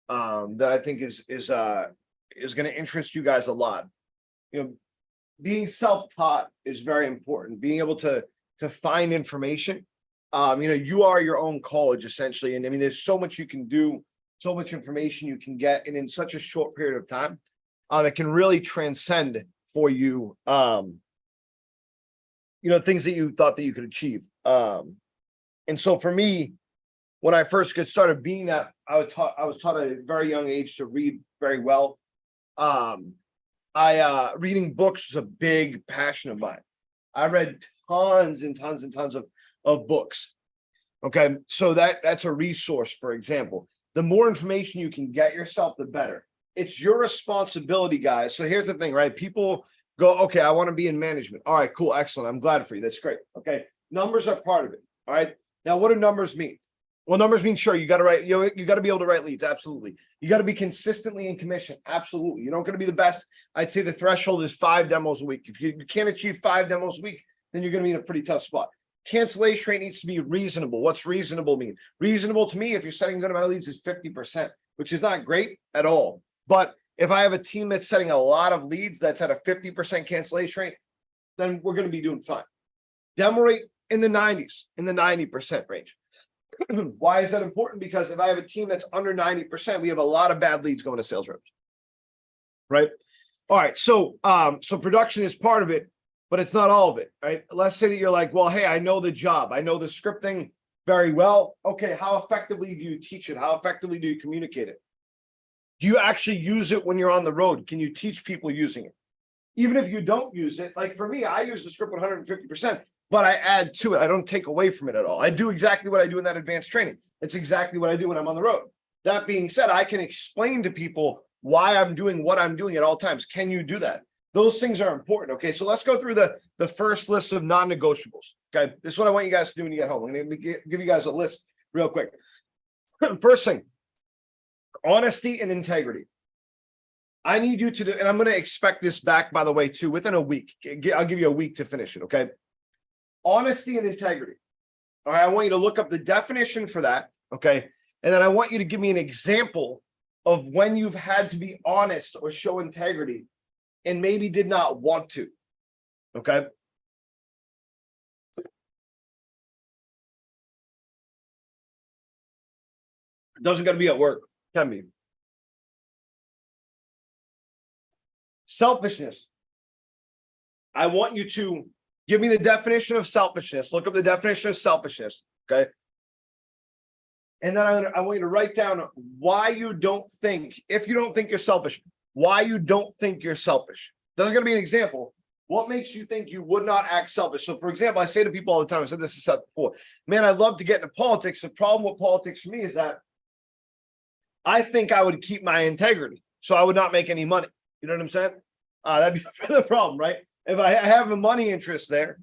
That I think is gonna interest you guys a lot. You know, being self-taught is very important. Being able to find information. You are your own college essentially, and I mean, there's so much you can do, so much information you can get, and in such a short period of time, it can really transcend for you. Things that you thought that you could achieve. And so for me, when I first got started being that, I was taught at a very young age to read very well. Reading books was a big passion of mine. I read tons and tons and tons of books. Okay. So that's a resource, for example. The more information you can get yourself, the better. It's your responsibility, guys. So here's the thing, right? People go, okay, I want to be in management. All right, cool. Excellent. I'm glad for you. That's great. Okay. Numbers are part of it. All right. Now, what do numbers mean? Well, numbers mean, sure, you got to write, you got to be able to write leads. Absolutely. You got to be consistently in commission. Absolutely. You're not going to be the best. I'd say the threshold is 5 demos a week. If you can't achieve 5 demos a week, then you're going to be in a pretty tough spot. Cancellation rate needs to be reasonable. What's reasonable mean? Reasonable to me, if you're setting a good amount of leads, is 50%, which is not great at all. But if I have a team that's setting a lot of leads that's at a 50% cancellation rate, then we're going to be doing fine. Demo rate in the 90s, in the 90% range. Why is that important? Because if I have a team that's under 90%, we have a lot of bad leads going to sales reps. Right? All right, so so production is part of it, but it's not all of it, right? Let's say that you're like, well, hey, I know the job, I know the scripting very well. Okay, how effectively do you teach it? How effectively do you communicate it? Do you actually use it when you're on the road? Can you teach people using it? Even if you don't use it, like for me, I use the script 150%, but I add to it. I don't take away from it at all. I do exactly what I do in that advanced training. It's exactly what I do when I'm on the road. That being said, I can explain to people why I'm doing what I'm doing at all times. Can you do that? Those things are important. Okay, so let's go through the first list of non-negotiables. Okay, this is what I want you guys to do when you get home. I'm going to give you guys a list real quick. First thing, honesty and integrity. I need you to do, and I'm going to expect this back, by the way, too, within a week. I'll give you a week to finish it. Okay, honesty and integrity. All right, I want you to look up the definition for that. Okay, and then I want you to give me an example of when you've had to be honest or show integrity and maybe did not want to. Okay. It doesn't got to be at work. Can be. Selfishness. I want you to give me the definition of selfishness. Look up the definition of selfishness. Okay. And then I want you to write down why you don't think, if you don't think you're selfish, why you don't think you're selfish. There's going to be an example. What makes you think you would not act selfish? So, for example, I say to people all the time, I said this to Seth before, man, I'd love to get into politics. The problem with politics for me is that I think I would keep my integrity, so I would not make any money. You know what I'm saying? That'd be the problem, right? If I have a money interest there,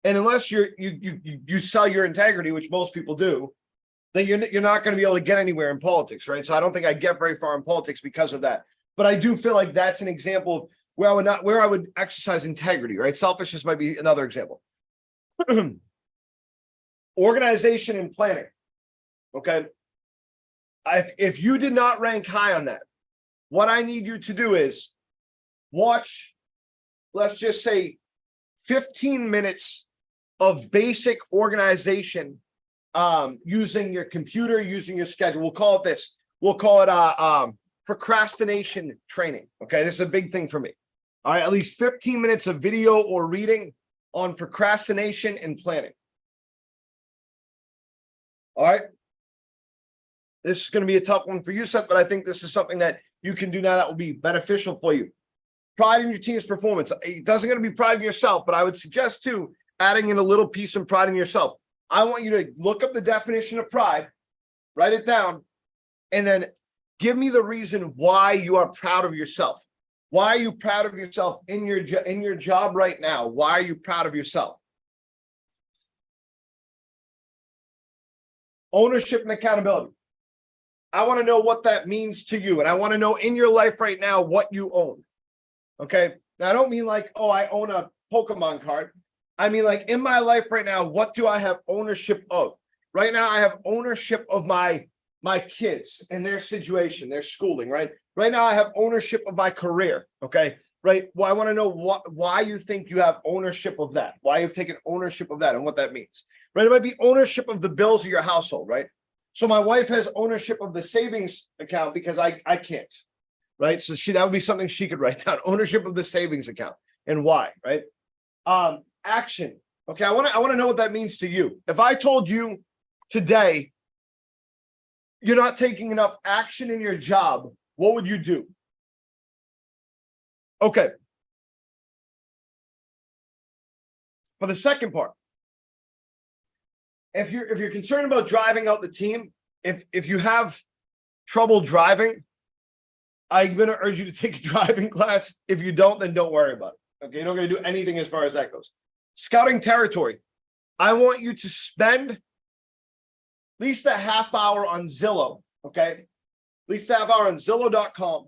and unless you sell your integrity, which most people do, then you're not going to be able to get anywhere in politics, right? So I don't think I get very far in politics because of that. But I do feel like that's an example of where I would exercise integrity, right? Selfishness might be another example. Organization and planning. Okay. If you did not rank high on that, what I need you to do is watch, let's just say 15 minutes of basic organization using your computer, using your schedule. We'll call it this. We'll call it procrastination training. Okay, this is a big thing for me. All right, at least 15 minutes of video or reading on procrastination and planning. All right. This is going to be a tough one for you, Seth, but I think this is something that you can do now that will be beneficial for you. Pride in your team's performance. It doesn't going to be pride in yourself, but I would suggest too, adding in a little piece of pride in yourself. I want you to look up the definition of pride, write it down, and then give me the reason why you are proud of yourself. Why are you proud of yourself in your job right now? Why are you proud of yourself? Ownership and accountability. I want to know what that means to you. And I want to know in your life right now what you own. Okay. Now, I don't mean like, oh, I own a Pokemon card. I mean, like in my life right now, what do I have ownership of? Right now, I have ownership of my kids and their situation, their schooling, right? Right now, I have ownership of my career. Okay. Right. Well, I want to know why you think you have ownership of that, why you've taken ownership of that and what that means. Right. It might be ownership of the bills of your household, right? So my wife has ownership of the savings account because I can't, right? So that would be something she could write down, ownership of the savings account and why, right? Action. Okay, I want to know what that means to you. If I told you today you're not taking enough action in your job, what would you do? Okay. For the second part, if you're concerned about driving out the team, if you have trouble driving, I'm going to urge you to take a driving class. If you don't, then don't worry about it. Okay, you're not going to do anything as far as that goes. Scouting territory. I want you to spend at least a half hour on Zillow. Okay, at least a half hour on Zillow.com,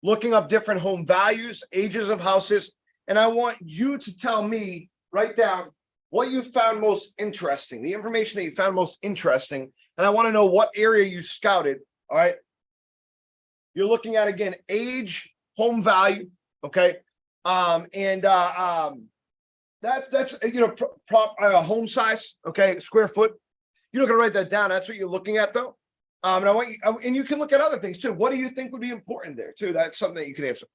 looking up different home values, ages of houses, and I want you to tell me, write down what you found most interesting, the information that you found most interesting, and I want to know what area you scouted. All right. You're looking at, again, age, home value. Okay. That's home size. Okay. Square foot. You're not going to write that down. That's what you're looking at though. And I want you, and you can look at other things too. What do you think would be important there too? That's something that you can answer.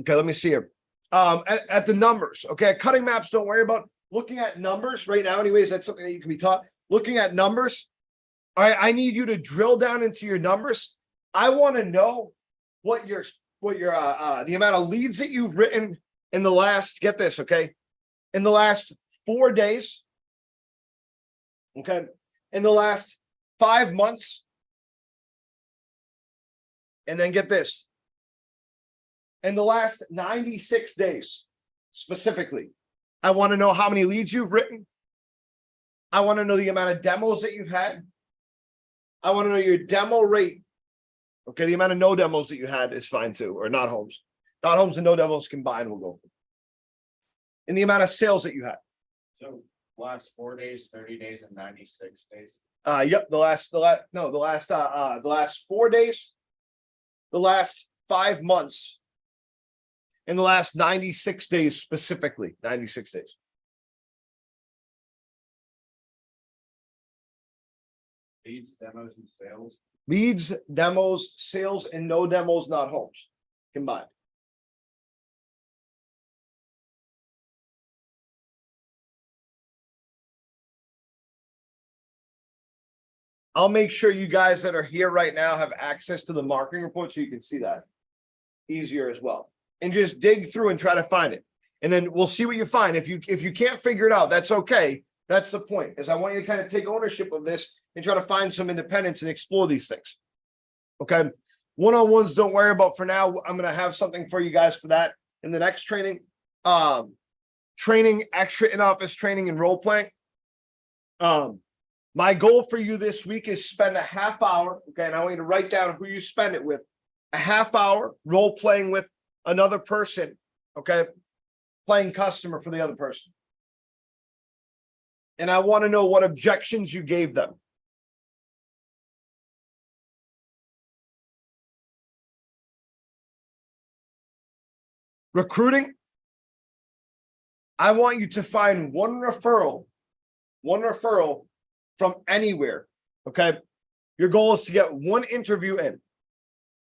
Okay, let me see here. At the numbers, okay, cutting maps, don't worry about looking at numbers right now. Anyways, that's something that you can be taught. Looking at numbers. All right, I need you to drill down into your numbers. I want to know what your the amount of leads that you've written in the last, get this, okay, in the last 4 days. Okay, in the last 5 months. And then get this. In the last 96 days, specifically, I want to know how many leads you've written. I want to know the amount of demos that you've had. I want to know your demo rate. Okay, the amount of no demos that you had is fine too, or not homes. Not homes and no demos combined will go. And the amount of sales that you had. So last 4 days, 30 days and 96 days. Yep, the last 4 days, the last 5 months, in the last 96 days specifically, 96 days. Leads, demos and sales. Leads, demos, sales, and no demos, not homes combined. I'll make sure you guys that are here right now have access to the marketing report so you can see that easier as well. And just dig through and try to find it. And then we'll see what you find. If you can't figure it out, that's okay. That's the point, is I want you to kind of take ownership of this and try to find some independence and explore these things. Okay. One-on-ones, don't worry about for now. I'm going to have something for you guys for that in the next training. Training, extra in-office training and role playing. My goal for you this week is spend a half hour. Okay. And I want you to write down who you spend it with. A half hour role playing with another person. Okay. Playing customer for the other person. And I want to know what objections you gave them. Recruiting. I want you to find one referral from anywhere. Okay. Your goal is to get one interview in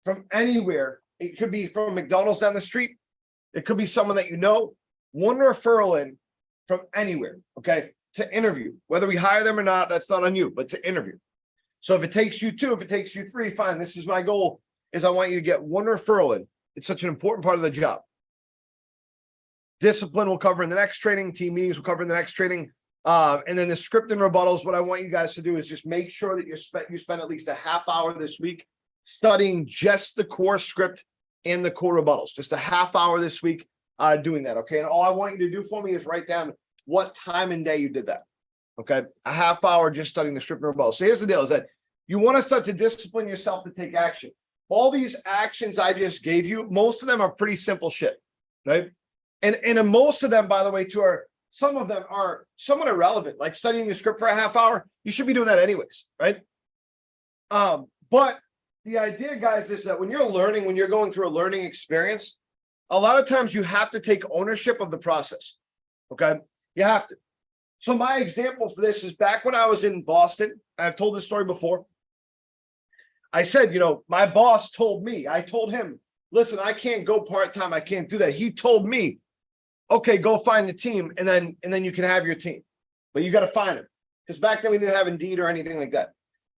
from anywhere. It could be from McDonald's down the street. It could be someone that you know. One referral in from anywhere. Okay. To interview, whether we hire them or not, that's not on you, but to interview. So if it takes you 2, if it takes you 3, fine. This is my goal, is I want you to get one referral in. It's such an important part of the job. Discipline will cover in the next training. Team meetings will cover in the next training. And then the script and rebuttals, what I want you guys to do is just make sure that you spend at least a half hour this week studying just the core script and the core rebuttals. Just a half hour this week doing that, okay? And all I want you to do for me is write down what time and day you did that, okay? A half hour just studying the script and rebuttals. So here's the deal, is that you want to start to discipline yourself to take action. All these actions I just gave you, most of them are pretty simple shit, right? And most of them, by the way, some of them are somewhat irrelevant, like studying the script for a half hour. You should be doing that anyways, right? But the idea, guys, is that when you're learning, when you're going through a learning experience, a lot of times you have to take ownership of the process, okay? You have to. So my example for this is back when I was in Boston. I've told this story before. I said, my boss told me, I told him, listen, I can't go part-time. I can't do that. He told me, okay, go find the team and then you can have your team, but you got to find them, because back then we didn't have Indeed or anything like that.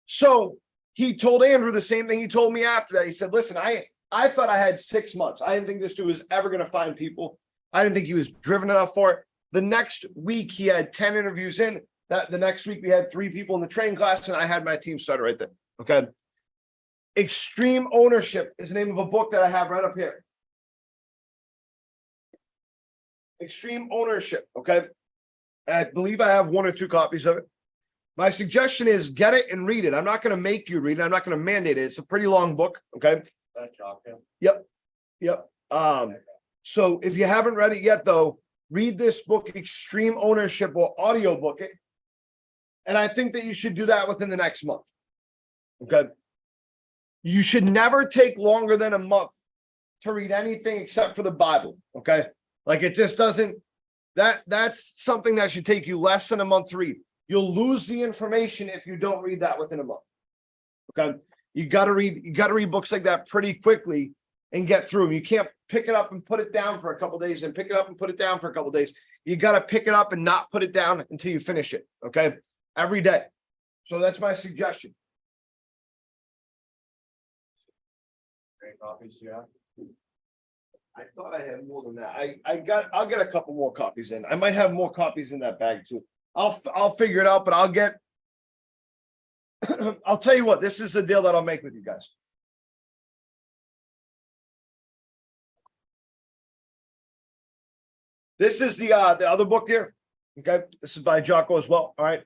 So he told Andrew the same thing he told me after that. He said, listen, I thought I had 6 months. I didn't think this dude was ever going to find people. I didn't think he was driven enough for it. The next week he had 10 interviews in. The next week we had 3 people in the training class, and I had my team started right there. Okay. Extreme Ownership is the name of a book that I have right up here. Extreme Ownership. Okay. I believe I have 1 or 2 copies of it. My suggestion is get it and read it. I'm not going to make you read it. I'm not going to mandate it. It's a pretty long book. Okay. That job, yeah. Yep. So if you haven't read it yet, though, read this book, Extreme Ownership, or audiobook it. And I think that you should do that within the next month. Okay. You should never take longer than a month to read anything except for the Bible. Okay. Like, it just doesn't, that's something that should take you less than a month to read. You'll lose the information if you don't read that within a month. Okay. You got to read books like that pretty quickly. and get through them. You can't pick it up and put it down for a couple days and pick it up and put it down for a couple days. You got to pick it up and not put it down until you finish it. Okay. Every day. So that's my suggestion. Great copies, yeah. I thought I had more than that. I'll get a couple more copies in. I might have more copies in that bag too. I'll figure it out, but I'll get. I'll tell you what, this is the deal that I'll make with you guys. This is the other book here. Okay, this is by Jocko as well. All right.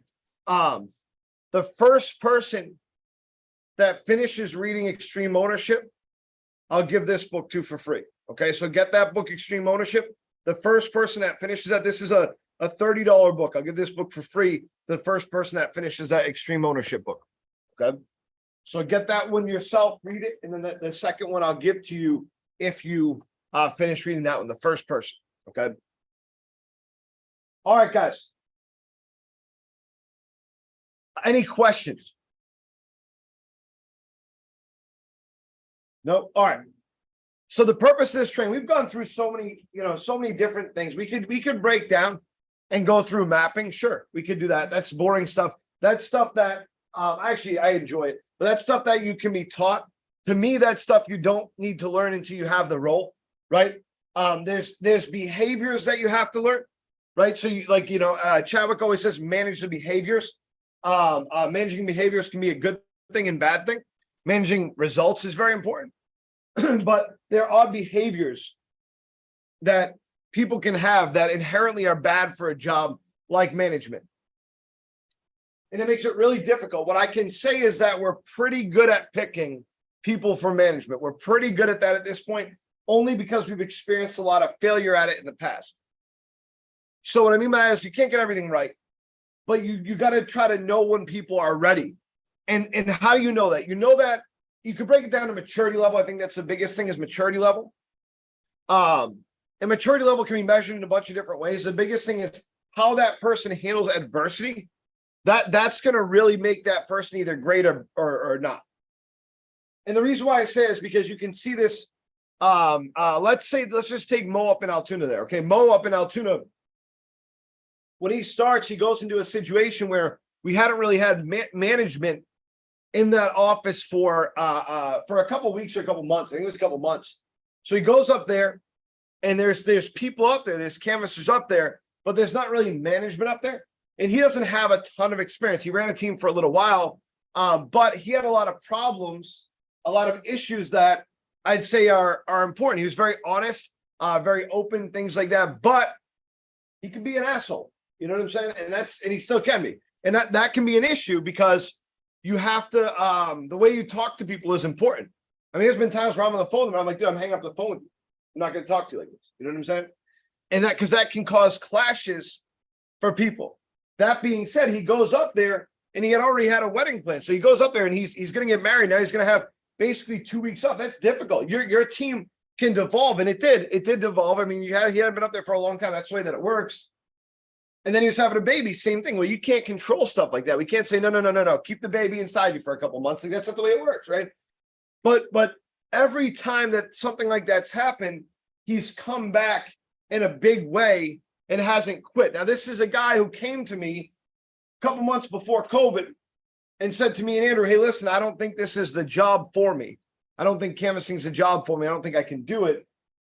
The first person that finishes reading Extreme Ownership, I'll give this book to for free. Okay, so get that book, Extreme Ownership. The first person that finishes that, this is a $30 book. I'll give this book for free to the first person that finishes that Extreme Ownership book. Okay, so get that one yourself, read it, and then the second one I'll give to you if you finish reading that one, the first person. Okay. All right, guys. Any questions? No. All right. So the purpose of this training, we've gone through so many, so many different things. We could break down and go through mapping. Sure, we could do that. That's boring stuff. That's stuff that actually I enjoy it. But that's stuff that you can be taught. To me, that's stuff you don't need to learn until you have the role, right? There's behaviors that you have to learn, right? So Chadwick always says manage the behaviors. Managing behaviors can be a good thing and bad thing. Managing results is very important. But there are behaviors that people can have that inherently are bad for a job like management. And it makes it really difficult. What I can say is that we're pretty good at picking people for management. We're pretty good at that at this point, only because we've experienced a lot of failure at it in the past. So what I mean by that is you can't get everything right, but you got to try to know when people are ready. And how do you know that? You know that you could break it down to maturity level. I think that's the biggest thing is maturity level. And maturity level can be measured in a bunch of different ways. The biggest thing is how that person handles adversity. That's going to really make that person either great or not. And the reason why I say is because you can see this. Let's just take Mo up in Altoona there. Okay, Mo up in Altoona. When he starts, he goes into a situation where we hadn't really had management in that office for a couple of weeks or a couple of months. I think it was a couple of months. So he goes up there, and there's people up there, there's canvassers up there, but there's not really management up there. And he doesn't have a ton of experience. He ran a team for a little while, but he had a lot of problems, a lot of issues that I'd say are important. He was very honest, very open, things like that. But he can be an asshole. You know what I'm saying? And he still can be. And that can be an issue because you have to, the way you talk to people is important. I mean, there's been times where I'm on the phone and I'm like, dude, I'm hanging up the phone with you. I'm not going to talk to you like this. You know what I'm saying? And because that can cause clashes for people. That being said, he goes up there and he had already had a wedding plan. So he goes up there and he's going to get married. Now he's going to have basically 2 weeks off. That's difficult. Your team can devolve, and it did devolve. I mean, he hadn't been up there for a long time. That's the way that it works. And then he was having a baby, same thing. Well, you can't control stuff like that. We can't say, no. Keep the baby inside you for a couple of months. That's not the way it works, right? But every time that something like that's happened, he's come back in a big way and hasn't quit. Now, this is a guy who came to me a couple months before COVID and said to me and Andrew, hey, listen, I don't think this is the job for me. I don't think canvassing is a job for me. I don't think I can do it.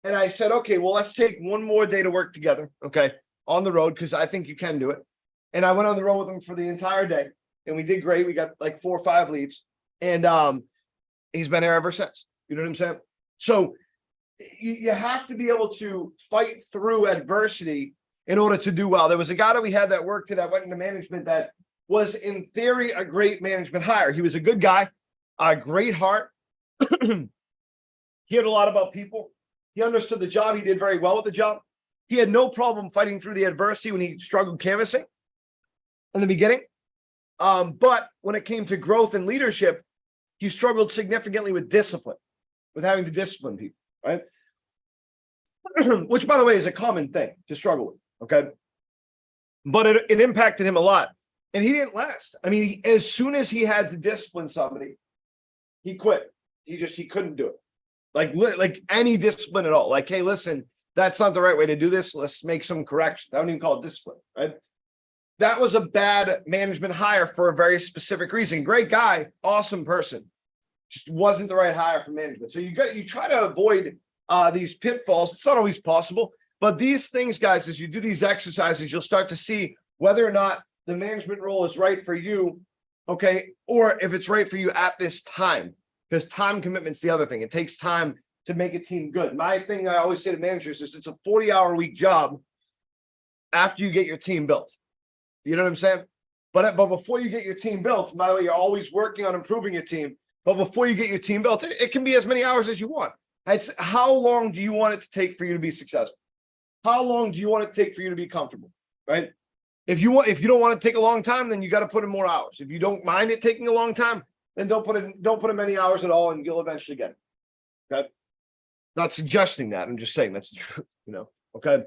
And I said, okay, well, let's take one more day to work together. Okay. On the road, because I think you can do it. And I went on the road with him for the entire day, and we did great. We got like 4 or 5 leads, and he's been there ever since. You know what I'm saying? So you have to be able to fight through adversity in order to do well. There was a guy that we had that worked that went into management that was in theory a great management hire. He was a good guy, a great heart. He cared a lot about people. He understood the job. He did very well with the job. He had no problem fighting through the adversity when he struggled canvassing in the beginning. But when it came to growth and leadership, he struggled significantly with discipline, with having to discipline people, right? Which, by the way, is a common thing to struggle with, okay? But it impacted him a lot. And he didn't last. I mean, as soon as he had to discipline somebody, he quit. He couldn't do it. like any discipline at all. Like, hey, listen, that's not the right way to do this. Let's make some corrections. I don't even call it discipline, right? That was a bad management hire for a very specific reason. Great guy, awesome person. Just wasn't the right hire for management. So you try to avoid these pitfalls. It's not always possible, but these things, guys, as you do these exercises, you'll start to see whether or not the management role is right for you, okay, or if it's right for you at this time. Because time commitment's the other thing. It takes time to make a team good. My thing I always say to managers is it's a 40-hour-a-week job after you get your team built. You know what I'm saying? But before you get your team built, by the way, you're always working on improving your team. But before you get your team built, it can be as many hours as you want. It's how long do you want it to take for you to be successful? How long do you want it to take for you to be comfortable? Right? If you don't want to take a long time, then you got to put in more hours. If you don't mind it taking a long time, then don't put in many hours at all, and you'll eventually get it. Okay. Not suggesting that. I'm just saying that's the truth, you know. Okay.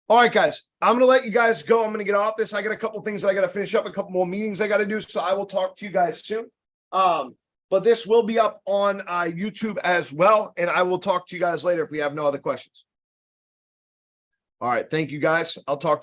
All right, guys. I'm gonna let you guys go. I'm gonna get off this. I got a couple things that I got to finish up, a couple more meetings I got to do. So I will talk to you guys soon. But this will be up on YouTube as well, and I will talk to you guys later if we have no other questions. All right. Thank you, guys. I'll talk to you.